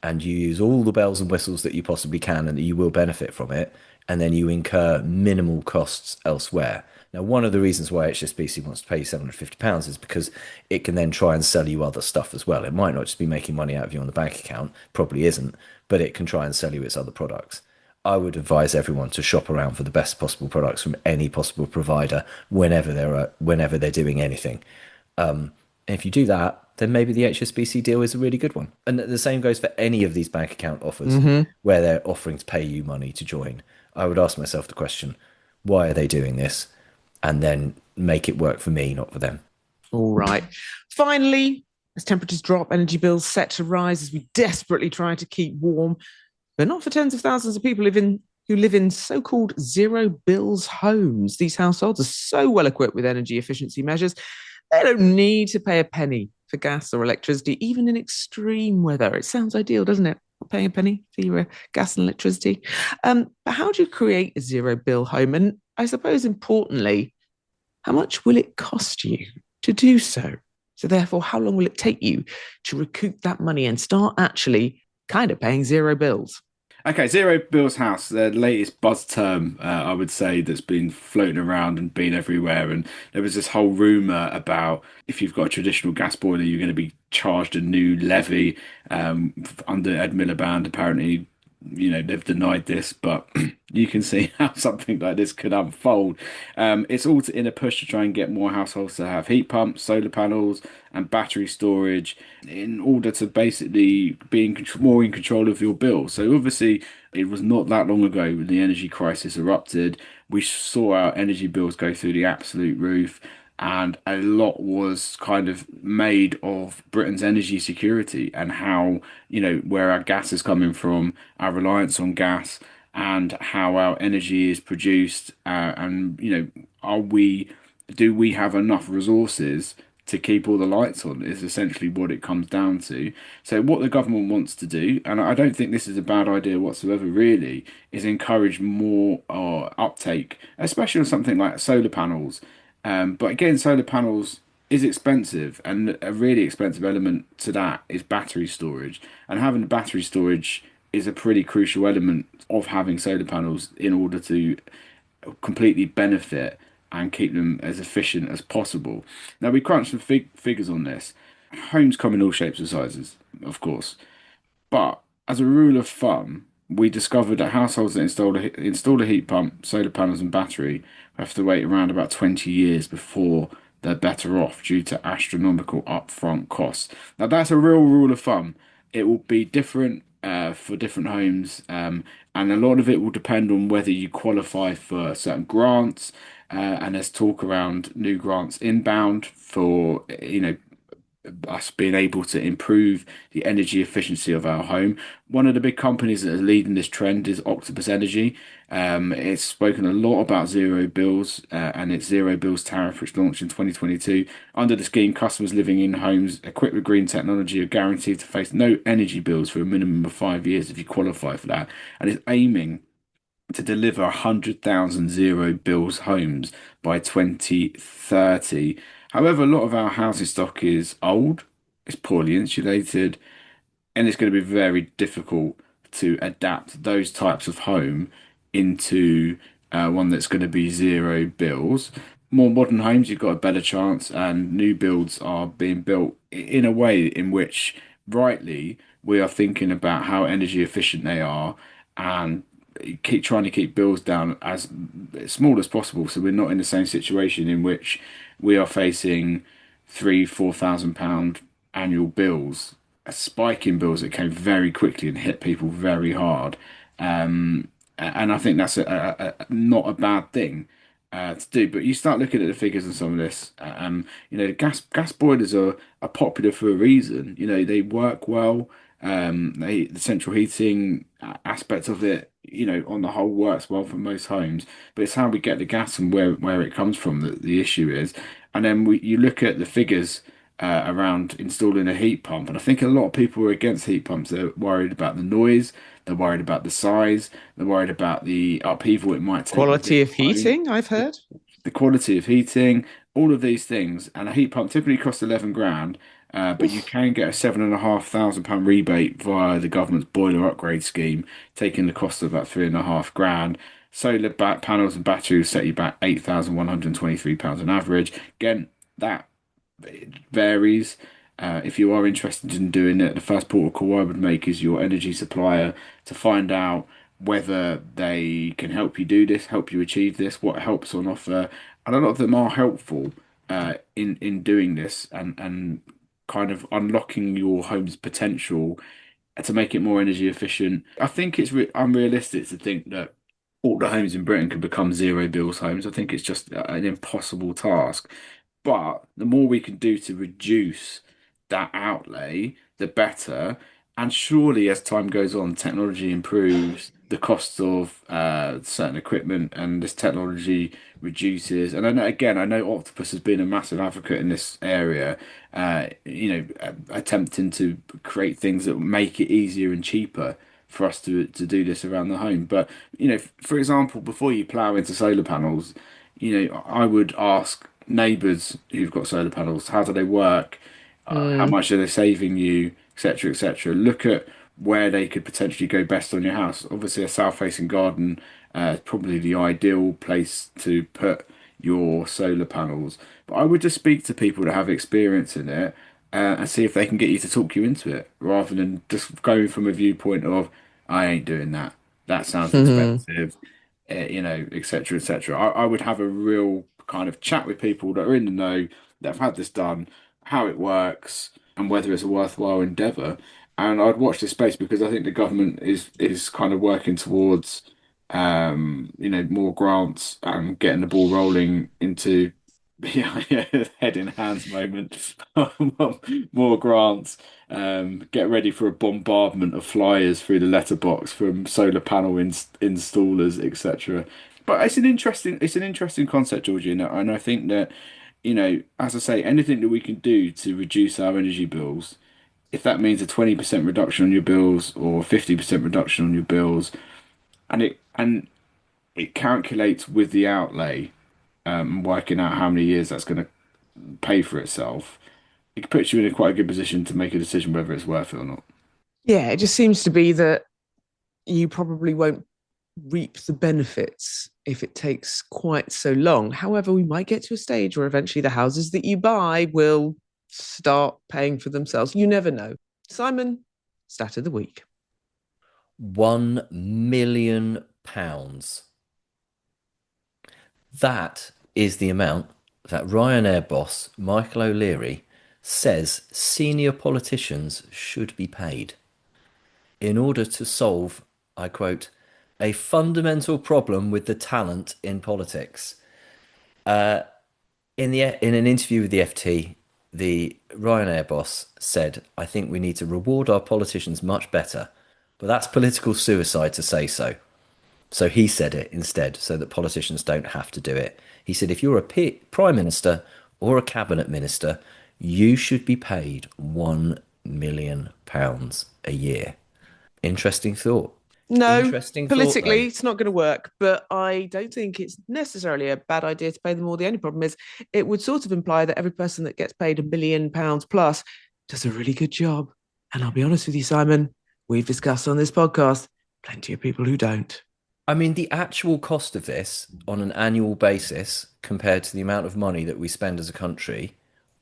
and you use all the bells and whistles that you possibly can and that you will benefit from it. And then you incur minimal costs elsewhere. Now, one of the reasons why HSBC wants to pay you £750 is because it can then try and sell you other stuff as well. It might not just be making money out of you on the bank account, probably isn't, but it can try and sell you its other products. I would advise everyone to shop around for the best possible products from any possible provider whenever they're doing anything. And if you do that, then maybe the HSBC deal is a really good one. And the same goes for any of these bank account offers where they're offering to pay you money to join. I would ask myself the question, why are they doing this? And then make it work for me, not for them. All right. Finally, as temperatures drop, energy bills set to rise as we desperately try to keep warm, but not for tens of thousands of people who live in so-called zero bills homes. These households are so well equipped with energy efficiency measures, they don't need to pay a penny for gas or electricity, even in extreme weather. It sounds ideal, doesn't it? Not paying a penny for your gas and electricity. But how do you create a zero bill home? And I suppose importantly, how much will it cost you to do so? So therefore, how long will it take you to recoup that money and start actually kind of paying zero bills? Okay, zero bills house, the latest buzz term, I would say, that's been floating around and been everywhere. And there was this whole rumor about if you've got a traditional gas boiler, you're going to be charged a new levy under Ed Miliband. Apparently, they've denied this, but you can see how something like this could unfold. It's all in a push to try and get more households to have heat pumps, solar panels, and battery storage in order to basically be more in control of your bill. So obviously, it was not that long ago when the energy crisis erupted. We saw our energy bills go through the absolute roof. And a lot was kind of made of Britain's energy security and how, where our gas is coming from, our reliance on gas, and how our energy is produced. And, do we have enough resources to keep all the lights on is essentially what it comes down to. So what the government wants to do, and I don't think this is a bad idea whatsoever, really, is encourage more uptake, especially on something like solar panels. But again, solar panels is expensive, and a really expensive element to that is battery storage. And having battery storage is a pretty crucial element of having solar panels in order to completely benefit and keep them as efficient as possible. Now, we crunched some figures on this. Homes come in all shapes and sizes, of course. But as a rule of thumb, we discovered that households that install a heat pump, solar panels, and battery have to wait around about 20 years before they're better off due to astronomical upfront costs. Now, that's a real rule of thumb. It will be different for different homes, and a lot of it will depend on whether you qualify for certain grants. And there's talk around new grants inbound for, us being able to improve the energy efficiency of our home. One of the big companies that are leading this trend is Octopus Energy. It's spoken a lot about zero bills and its zero bills tariff, which launched in 2022. Under the scheme, customers living in homes equipped with green technology are guaranteed to face no energy bills for a minimum of 5 years if you qualify for that. And it's aiming to deliver 100,000 zero bills homes by 2030. However, a lot of our housing stock is old, it's poorly insulated, and it's going to be very difficult to adapt those types of home into one that's going to be zero bills. More modern homes, you've got a better chance, and new builds are being built in a way in which, rightly, we are thinking about how energy efficient they are and keep trying to keep bills down as small as possible, so we're not in the same situation in which we are facing £3,000-4,000 annual bills, a spike in bills that came very quickly and hit people very hard. And I think that's not a bad thing. to do. But you start looking at the figures on some of this. Gas boilers are popular for a reason. They work well. The central heating aspect of it, on the whole, works well for most homes. But it's how we get the gas and where it comes from that the issue is. And then you look at the figures around installing a heat pump, and I think a lot of people are against heat pumps. They're worried about the noise. They're worried about the size. They're worried about the upheaval it might take. Quality of heating, I've heard. The quality of heating, all of these things. And a heat pump typically costs 11 grand, but you can get a £7,500 rebate via the government's boiler upgrade scheme, taking the cost of about 3.5 grand. Solar back panels and batteries set you back £8,123 on average. Again, that varies. If you are interested in doing it, the first port of call I would make is your energy supplier to find out whether they can help you do this, help you achieve this, what helps on offer. And a lot of them are helpful in doing this and kind of unlocking your home's potential to make it more energy efficient. I think it's unrealistic to think that all the homes in Britain can become zero bills homes. I think it's just an impossible task. But the more we can do to reduce that outlay, the better. And surely, as time goes on, technology improves, the cost of certain equipment and this technology reduces. And I know Octopus has been a massive advocate in this area, attempting to create things that make it easier and cheaper for us to do this around the home. But, for example, before you plow into solar panels, I would ask neighbours who've got solar panels, how do they work? How much are they saving you, etc., etc. Look at where they could potentially go best on your house. Obviously, a south-facing garden is probably the ideal place to put your solar panels. But I would just speak to people that have experience in it and see if they can get you to talk you into it, rather than just going from a viewpoint of, I ain't doing that. That sounds expensive, etc., etc. I would have a real kind of chat with people that are in the know, that have had this done, how it works, and whether it's a worthwhile endeavour. And I'd watch this space because I think the government is kind of working towards, more grants and getting the ball rolling into, head in hands moment. More grants. Get ready for a bombardment of flyers through the letterbox from solar panel installers, etc. But it's an interesting concept, Georgie, and I think that, as I say, anything that we can do to reduce our energy bills, if that means a 20% reduction on your bills or 50% reduction on your bills, and it calculates with the outlay, working out how many years that's going to pay for itself, it puts you in a quite a good position to make a decision whether it's worth it or not. Yeah, it just seems to be that you probably won't reap the benefits if it takes quite so long. However, we might get to a stage where eventually the houses that you buy will start paying for themselves. You never know. Simon, stat of the week. £1 million. That is the amount that Ryanair boss Michael O'Leary says senior politicians should be paid in order to solve, I quote, a fundamental problem with the talent in politics. In an interview with the FT, the Ryanair boss said, I think we need to reward our politicians much better, but that's political suicide to say so. So he said it instead, so that politicians don't have to do it. He said, if you're a Prime Minister or a Cabinet Minister, you should be paid £1 million a year. Interesting thought. No, politically, it's not going to work, but I don't think it's necessarily a bad idea to pay them all. The only problem is it would sort of imply that every person that gets paid £1 million plus does a really good job. And I'll be honest with you, Simon, we've discussed on this podcast, plenty of people who don't. I mean, the actual cost of this on an annual basis compared to the amount of money that we spend as a country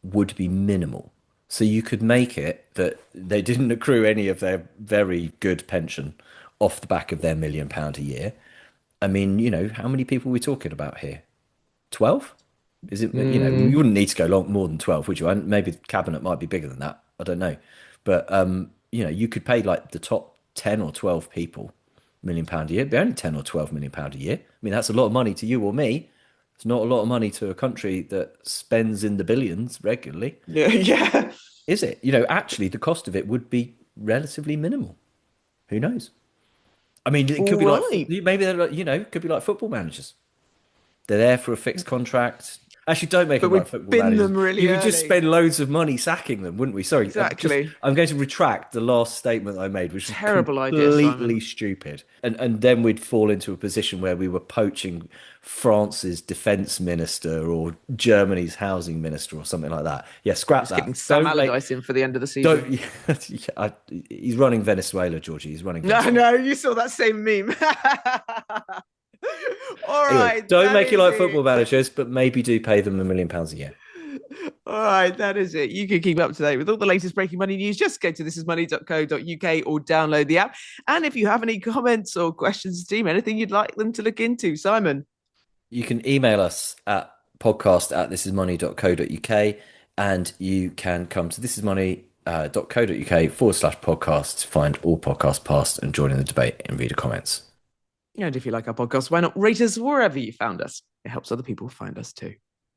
would be minimal. So you could make it that they didn't accrue any of their very good pension off the back of their £1 million a year. I mean, how many people are we talking about here? 12? Is it, you wouldn't need to go more than 12, would you? And maybe the cabinet might be bigger than that. I don't know. But, you could pay like the top 10 or 12 people £1 million a year. It'd be only 10 or 12 £1 million a year. I mean, that's a lot of money to you or me. It's not a lot of money to a country that spends in the billions regularly. Yeah. Is it? Actually, the cost of it would be relatively minimal. Who knows? I mean, it could be like, maybe they're like, it could be like football managers. They're there for a fixed contract. Actually, don't make them like football managers. Them really you would just spend loads of money sacking them, wouldn't we? Sorry, exactly. I'm going to retract the last statement I made, which was terrible completely idea, stupid. And then we'd fall into a position where we were poaching France's defence minister or Germany's housing minister or something like that. Yeah, scrap that. Getting Sam Allardyce in for the end of the season. He's running Venezuela, Georgie. He's running Venezuela. No, you saw that same meme. All right. Anyway, don't make it like football managers, but maybe do pay them £1 million a year. All right, that is it. You can keep up to date with all the latest breaking money news. Just go to thisismoney.co.uk or download the app. And if you have any comments or questions, team, anything you'd like them to look into, Simon, you can email us at podcast@thisismoney.co.uk, and you can come to thisismoney.co.uk/podcast to find all podcasts past and join in the debate and reader comments. And if you like our podcast, why not rate us wherever you found us? It helps other people find us too.